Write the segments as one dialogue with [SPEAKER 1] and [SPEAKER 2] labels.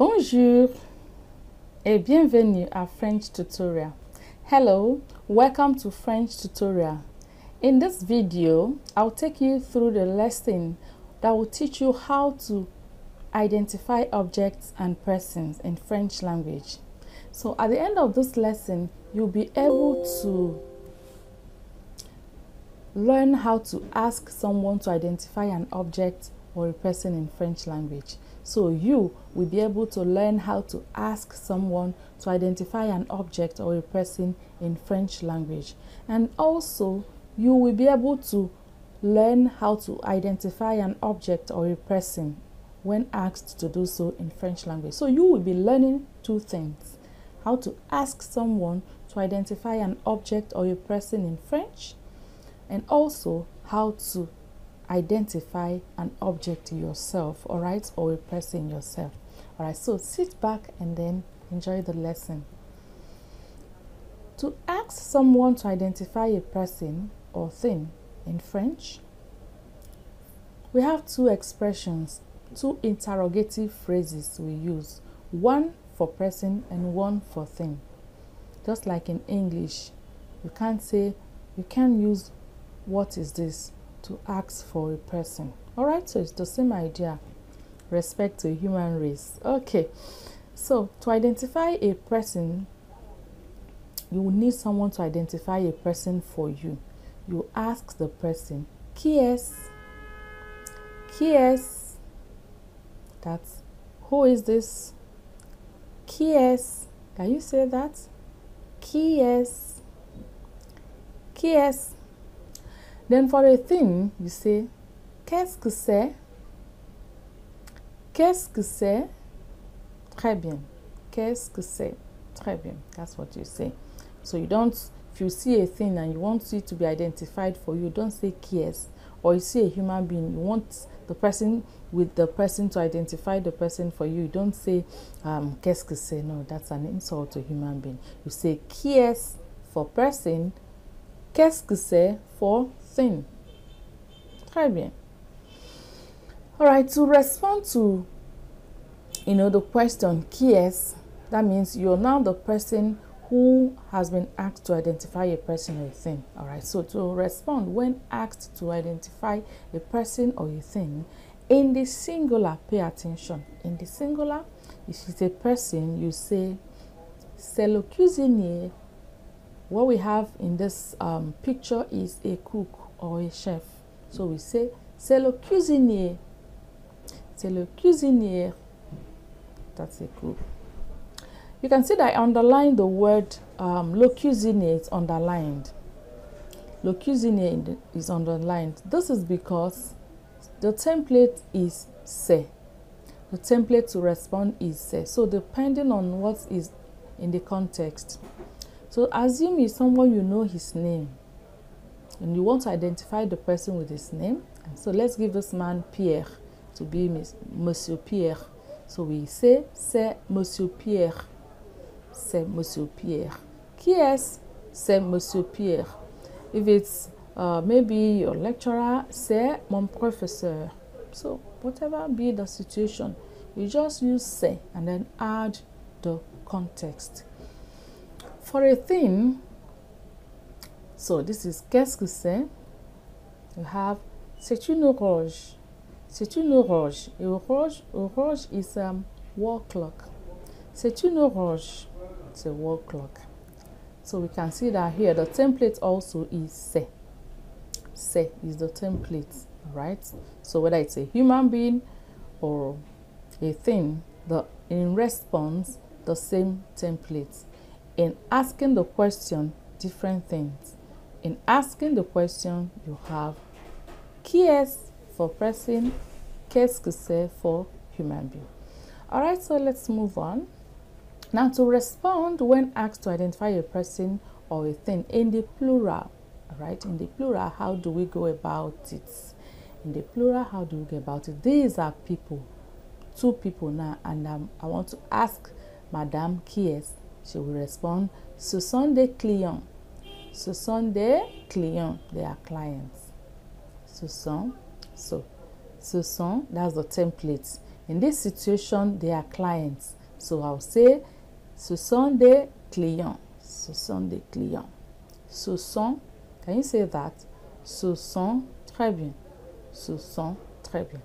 [SPEAKER 1] Bonjour et bienvenue à French Tutorial. Hello, welcome to French Tutorial. In this video, I'll take you through the lesson that will teach you how to identify objects and persons in French language. So at the end of this lesson, you'll be able to learn how to ask someone to identify an object or a person in French language. So you will be able to learn how to ask someone to identify an object or a person in French language. And also, you will be able to learn how to identify an object or a person when asked to do so in French language. So you will be learning two things: how to ask someone to identify an object or a person in French, and also how to identify an object yourself, all right, or a person yourself. All right, so sit back and then enjoy the lesson. To ask someone to identify a person or thing in French, we have two expressions, two interrogative phrases we use, one for person and one for thing. Just like in English, you can't use "what is this" to ask for a person. All right, so it's the same idea, respect to human race. Okay, so to identify a person, you will need someone to identify a person for you. You ask the person, qui est? Qui est? That's who is this? Qui est? Can you say that? Qui est? Qui est? Then for a thing, you say, qu'est-ce que c'est? Qu'est-ce que c'est? Très bien. Qu'est-ce que c'est? Très bien. That's what you say. So you don't, if you see a thing and you want it to be identified for you, don't say qui est. Or you see a human being, you want the person to identify the person for you. You don't say, qu'est-ce que c'est? No, that's an insult to a human being. You say qui est for person, qu'est-ce que c'est for thing. Très bien. All right, to respond to, the question qui est, that means you're now the person who has been asked to identify a person or a thing. All right, so to respond when asked to identify a person or a thing, in the singular, pay attention. In the singular, if it's a person, you say, c'est le cuisinier. What we have in this picture is a cook or a chef. So we say, c'est le cuisinier. C'est le cuisinier. That's a cook. You can see that I underlined the word le cuisinier. It's underlined. Le cuisinier is underlined. This is because the template is c'est. The template to respond is c'est. So depending on what is in the context. So assume it's someone you know his name and you want to identify the person with his name. And so let's give this man Pierre to be Monsieur Pierre. So we say c'est Monsieur Pierre. C'est Monsieur Pierre. Qui est? C'est Monsieur Pierre. If it's maybe your lecturer, c'est mon professeur. So whatever be the situation, you just use c'est and then add the context. For a thing, so this is qu'est-ce que c'est? You have c'est une horloge. C'est une horloge. Horloge is wall clock. C'est une horloge. It's a wall clock. So we can see that here the template also is c'est. C'est is the template, right? So whether it's a human being or a thing, in response, the same template. In asking the question, different things. In asking the question, you have qui est for person, qu'est-ce que c'est for human being. All right, so let's move on. Now to respond when asked to identify a person or a thing in the plural, all right? In the plural, how do we go about it? In the plural, how do we go about it? These are people, two people now, and I want to ask Madame qui est. She will respond, ce sont des clients. Ce sont des clients. They are clients. Ce sont, that's the template. In this situation, they are clients. So I'll say, ce sont des clients. Ce sont des clients. Ce sont, can you say that? Ce sont, très bien. Ce sont, très bien.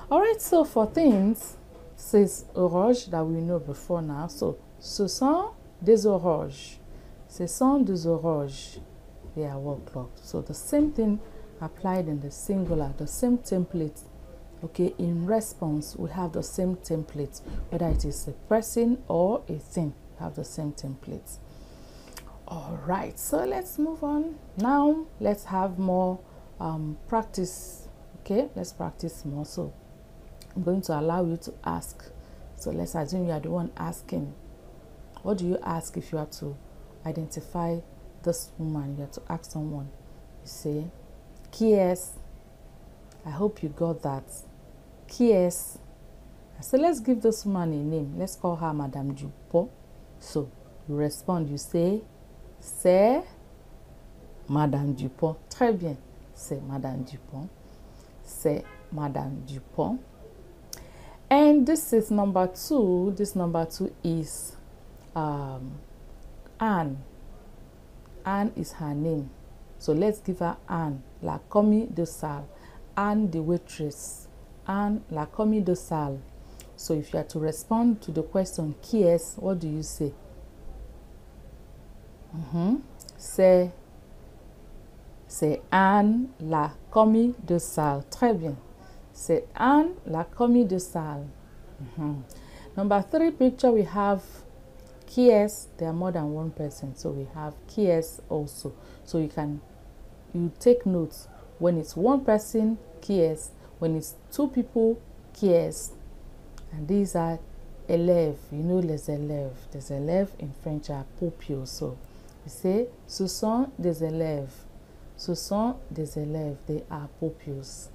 [SPEAKER 1] All right, so for things, says orange that we know before now. So, ce sont des oranges. Ce sont des oranges. They are wall clocks. So the same thing applied in the singular, the same template. Okay, in response, we have the same template, whether it is a person or a thing, we have the same template. All right, so let's move on. Now, let's have more practice. Okay, let's practice more. So, I'm going to allow you to ask. So, let's assume you are the one asking. What do you ask if you have to identify this woman? You have to ask someone. You say, qui est? I hope you got that. Qui est? So let's give this woman a name. Let's call her Madame Dupont. So you respond, you say, c'est Madame Dupont. Très bien. C'est Madame Dupont. C'est Madame Dupont. And this is number 2. This number 2 is Anne. Anne is her name. So let's give her Anne, la commis de salle. Anne the waitress. Anne la commis de salle. So if you are to respond to the question qui est, what do you say? C'est Anne la commis de salle. Très bien. C'est Anne la commis de salle. Number 3 picture, we have qui est. There are more than one person, so we have qui est also. So you take notes when it's one person, qui est. When it's 2 people, qui est. And these are élèves. You know les élèves. Les élèves in French are pupils. So you say, ce sont des élèves. Ce sont des élèves. They are pupils.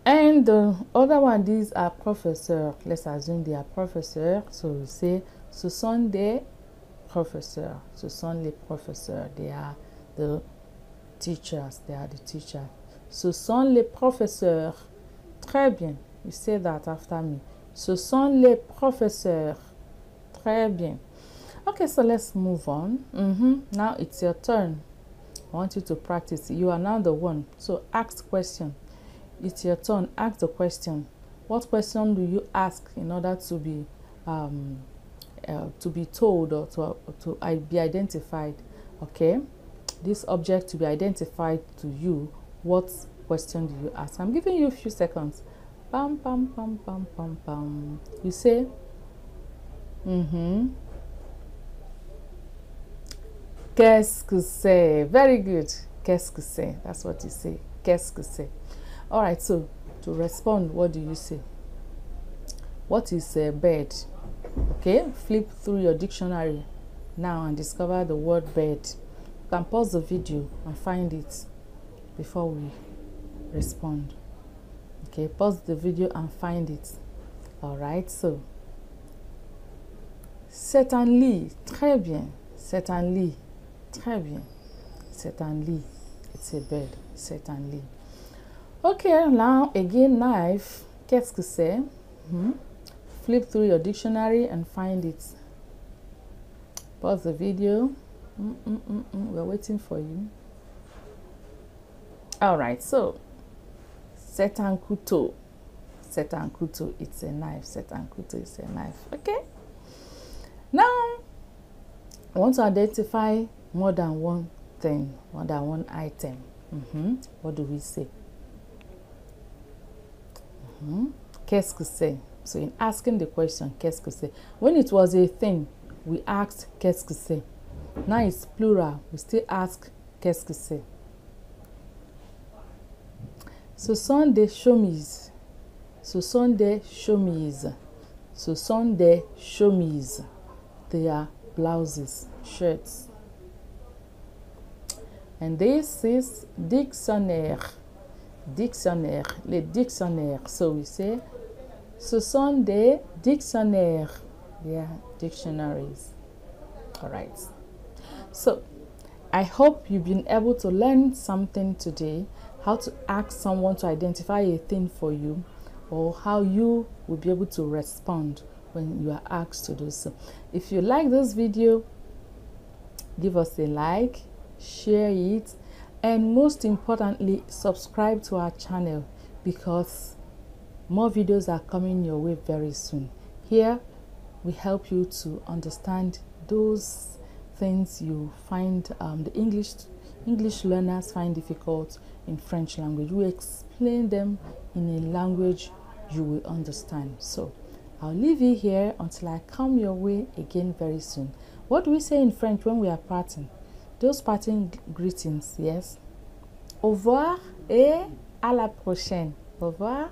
[SPEAKER 1] And the other one, these are professeurs. Let's assume they are professeurs. So we say, ce sont des professeurs. Ce sont les professeurs. They are the teachers. They are the teachers. Ce sont les professeurs. Très bien. You say that after me. Ce sont les professeurs. Très bien. Okay, so let's move on. Now it's your turn. I want you to practice. You are now the one. So ask question. It's your turn. Ask the question. What question do you ask in order to be told or to be identified? Okay, this object to be identified to you. What question do you ask? I'm giving you a few seconds. Pam pam pam pam pam pam. You say, Qu'est-ce que c'est? Very good. Qu'est-ce que c'est? That's what you say. Qu'est-ce que c'est? All right. So to respond, what do you say? What is a bed? Okay. Flip through your dictionary now and discover the word bed. You can pause the video and find it before we respond. Okay, pause the video and find it. All right, so c'est un lit. Très bien. C'est un lit. Très bien. C'est un lit. It's a bed. C'est un lit. Okay, now again, knife. Qu'est-ce que c'est? Flip through your dictionary and find it. Pause the video. We're waiting for you. All right, so c'est un couteau. C'est un couteau. It's a knife. C'est un couteau. It's a knife. Okay. Now, I want to identify more than one thing, more than one item. What do we say? Qu'est-ce que c'est? So in asking the question, qu'est-ce que c'est? When it was a thing, we asked qu'est-ce que c'est. Now it's plural. We still ask qu'est-ce que c'est. Ce sont des chemises. Ce sont des chemises. Ce sont des chemises. They are blouses, shirts. And this is dictionnaire. Dictionnaire. Les dictionnaires. So we say, ce sont des dictionnaires. They are dictionaries. All right. So I hope you've been able to learn something today. How to ask someone to identify a thing for you, or how you will be able to respond when you are asked to do so. If you like this video, give us a like, share it, and most importantly, subscribe to our channel, because more videos are coming your way very soon. Here we help you to understand those things you find the English learners find difficult in French language. We explain them in a language you will understand. So I'll leave you here until I come your way again very soon. What do we say in French when we are parting? Those parting greetings, yes? Au revoir et à la prochaine. Au revoir.